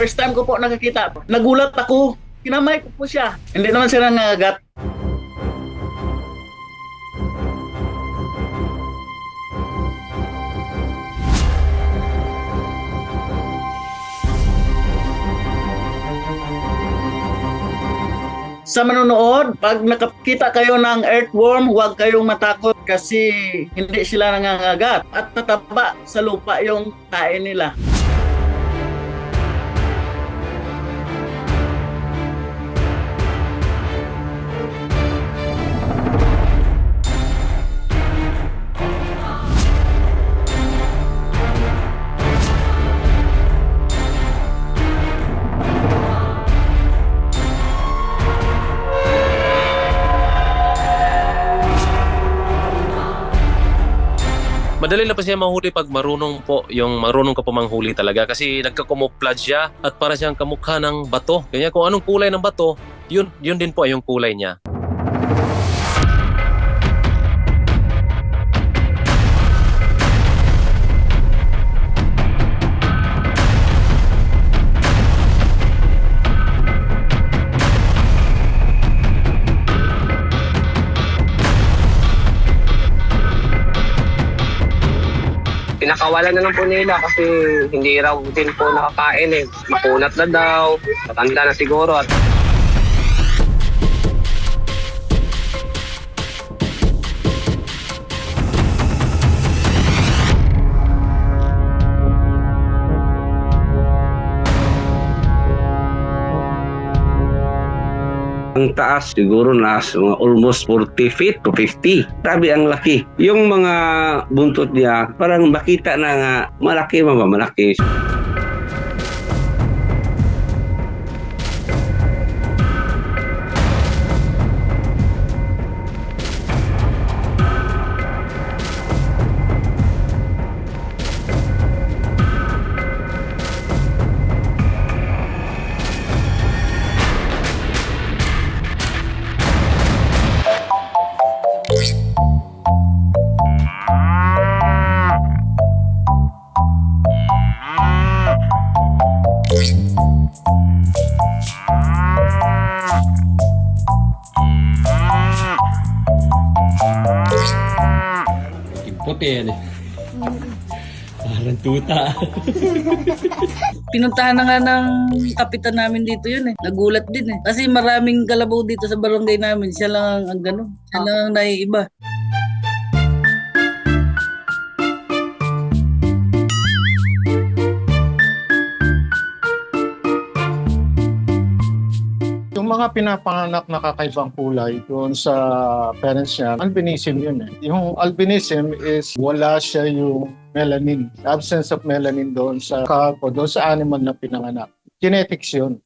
First time ko po nakakita. Nagulat ako. Kinamay ko po siya. Hindi naman siya nangagat. Sa manonood, pag nakakita kayo ng earthworm, huwag kayong matakot kasi hindi sila nangangagat at tataba sa lupa yung kain nila. Madali lang pa siya mahuli pag marunong ka po manghuli talaga kasi nagka-camouflage siya at para siyang kamukha ng bato. Kanya kung anong kulay ng bato, yun din po yung kulay niya. Pinakawalan na lang po nila kasi hindi raw din po nakakain eh. Makunat na daw, matanda na siguro at ang taas siguro nasa mga almost 40 feet to 50. Grabe ang laki. Yung mga buntot niya parang makita na nga malaki malaki. Puti yan eh. Parang tuta. Pinuntahan na nga ng kapitan namin dito yun eh. Nagulat din eh. Kasi maraming kalabaw dito sa barangay namin. Siya lang ang gano'n. Siya lang ang naiiba. Yung mga pinapanganak na kakaibang kulay doon sa parents niya, albinism yun eh. Yung albinism is wala siya yung melanin, absence of melanin doon sa doon sa animal na pinanganak. Genetics yun.